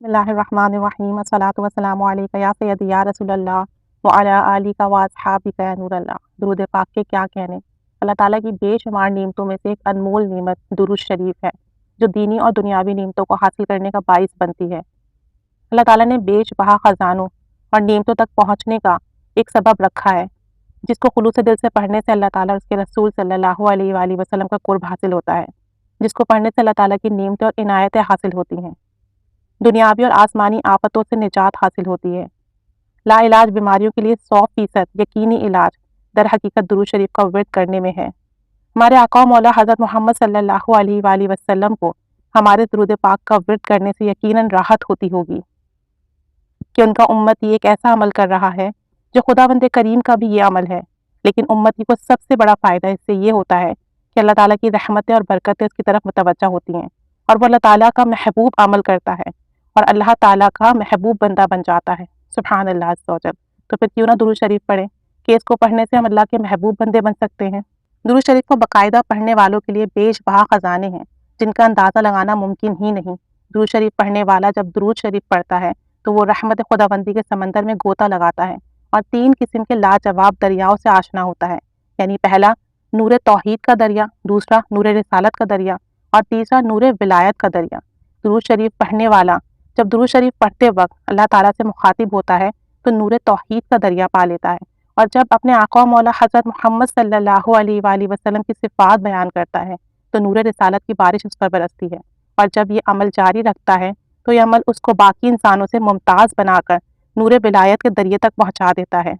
بسم اللہ الرحمن الرحیم الصلاۃ والسلام علیک یا سیدی یا رسول اللہ وعلی آلک و اصحابک یا نور اللہ۔ درود پاک کے کیا کہنے، اللہ تعالیٰ کی بے شمار نعمتوں میں سے ایک انمول نعمت درود شریف ہے، جو دینی اور دنیاوی نعمتوں کو حاصل کرنے کا باعث بنتی ہے۔ اللہ تعالیٰ نے بے شبہ خزانوں اور نعمتوں تک پہنچنے کا ایک سبب رکھا ہے، جس کو خلوص دل سے پڑھنے سے اللہ تعالیٰ اور اس کے رسول صلی اللہ علیہ وآلہ وسلم کا قرب حاصل ہوتا ہے، جس کو پڑھنے سے اللہ تعالیٰ کی نعمتیں اور عنایتیں حاصل ہوتی ہیں، دنیاوی اور آسمانی آفتوں سے نجات حاصل ہوتی ہے۔ لا علاج بیماریوں کے لیے 100% یقینی علاج در حقیقت درود شریف کا ورد کرنے میں ہے۔ ہمارے آقا و مولا حضرت محمد صلی اللہ علیہ وآلہ وسلم کو ہمارے درود پاک کا ورد کرنے سے یقیناً راحت ہوتی ہوگی کہ ان کا امت یہ ایک ایسا عمل کر رہا ہے جو خداوند کریم کا بھی یہ عمل ہے، لیکن امتی کو سب سے بڑا فائدہ اس سے یہ ہوتا ہے کہ اللہ تعالیٰ کی رحمتیں اور برکتیں اس کی طرف متوجہ ہوتی ہیں، اور وہ اللہ تعالیٰ کا محبوب عمل کرتا ہے اور اللہ تعالیٰ کا محبوب بندہ بن جاتا ہے۔ سبحان اللہ عز و جل۔ تو پھر کیوں نہ درود شریف پڑھیں کہ اس کو پڑھنے سے ہم اللہ کے محبوب بندے بن سکتے ہیں۔ درود شریف کو باقاعدہ پڑھنے والوں کے لیے بے شبہ خزانے ہیں جن کا اندازہ لگانا ممکن ہی نہیں۔ درود شریف پڑھنے والا جب درود شریف پڑھتا ہے تو وہ رحمت خداوندی کے سمندر میں غوطہ لگاتا ہے اور 3 قسم کے لاجواب دریاؤں سے آشنا ہوتا ہے، یعنی پہلا نور توحید کا دریا، دوسرا نور رسالت کا دریا اور تیسرا نور ولایت کا دریا۔ درود شریف پڑھنے والا جب درود شریف پڑھتے وقت اللہ تعالیٰ سے مخاطب ہوتا ہے تو نور توحید کا دریا پا لیتا ہے، اور جب اپنے آقا و مولا حضرت محمد صلی اللہ علیہ وآلہ وسلم کی صفات بیان کرتا ہے تو نور رسالت کی بارش اس پر برستی ہے، اور جب یہ عمل جاری رکھتا ہے تو یہ عمل اس کو باقی انسانوں سے ممتاز بنا کر نور ولایت کے دریا تک پہنچا دیتا ہے۔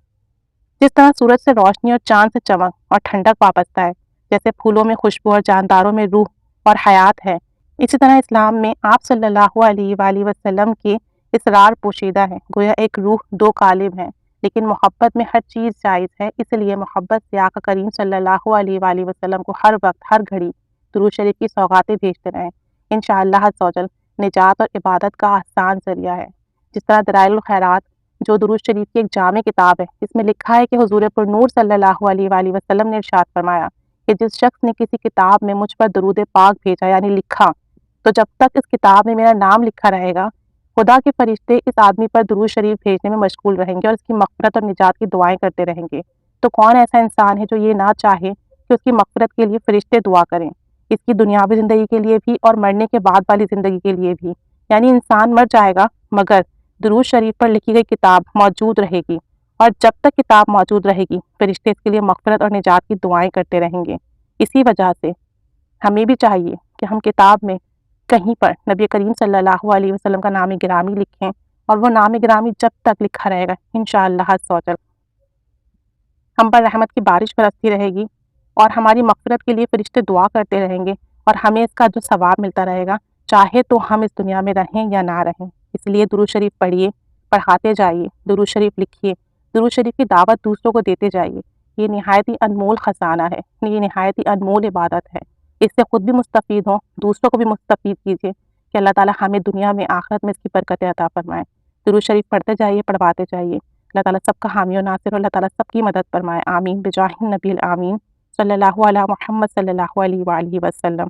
جس طرح سورج سے روشنی اور چاند سے چمک اور ٹھنڈک وابستہ ہے، جیسے پھولوں میں خوشبو اور جانداروں میں روح اور حیات ہے، اسی طرح اسلام میں آپ صلی اللہ علیہ وآلہ وسلم کے اسرار پوشیدہ ہیں۔ گویا ایک روح 2 قالب ہیں، لیکن محبت میں ہر چیز جائز ہے، اس لیے محبت سے آقا کریم صلی اللہ علیہ وآلہ وسلم کو ہر وقت ہر گھڑی درود شریف کی سوغاتیں بھیجتے رہیں۔ انشاءاللہ عز و جل نجات اور عبادت کا آسان ذریعہ ہے۔ جس طرح دلائل الخیرات جو درود شریف کی ایک جامع کتاب ہے، اس میں لکھا ہے کہ حضور پر نور صلی اللہ علیہ وآلہ وسلم نے ارشاد فرمایا کہ جس شخص نے کسی کتاب میں مجھ پر درود پاک بھیجا یعنی لکھا، تو جب تک اس کتاب میں میرا نام لکھا رہے گا، خدا کے فرشتے اس آدمی پر درود شریف بھیجنے میں مشغول رہیں گے اور اس کی مغفرت اور نجات کی دعائیں کرتے رہیں گے۔ تو کون ایسا انسان ہے جو یہ نہ چاہے کہ اس کی مغفرت کے لیے فرشتے دعا کریں، اس کی دنیاوی زندگی کے لیے بھی اور مرنے کے بعد والی زندگی کے لیے بھی؟ یعنی انسان مر جائے گا مگر درود شریف پر لکھی گئی کتاب موجود رہے گی، اور جب تک کتاب موجود رہے گی فرشتے اس کے لیے مغفرت اور نجات کی دعائیں کرتے رہیں گے۔ اسی وجہ سے ہمیں بھی چاہیے کہ ہم کتاب میں کہیں پر نبی کریم صلی اللہ علیہ وسلم کا نام گرامی لکھیں، اور وہ نام گرامی جب تک لکھا رہے گا انشاءاللہ عز و جل ہم پر رحمت کی بارش برستی رہے گی، اور ہماری مغفرت کے لیے فرشتے دعا کرتے رہیں گے، اور ہمیں اس کا جو ثواب ملتا رہے گا، چاہے تو ہم اس دنیا میں رہیں یا نہ رہیں۔ اس لیے درود شریف پڑھیے، پڑھاتے جائیے، درود شریف لکھیے، درود شریف کی دعوت دوسروں کو دیتے جائیے۔ یہ نہایت ہی انمول خزانہ ہے، یہ نہایت ہی انمول عبادت ہے۔ اس سے خود بھی مستفید ہوں، دوسروں کو بھی مستفید کیجیے کہ اللہ تعالیٰ ہمیں دنیا میں آخرت میں اس کی برکتیں عطا فرمائے۔ درود شریف پڑھتے جائیے، پڑھواتے جائیے۔ اللہ تعالیٰ سب کا حامی و ناصر، اللہ تعالیٰ سب کی مدد فرمائے۔ آمین بجاہ النبی الامین صلی اللہ علیہ محمد صلی اللہ علیہ وآلہ وسلم۔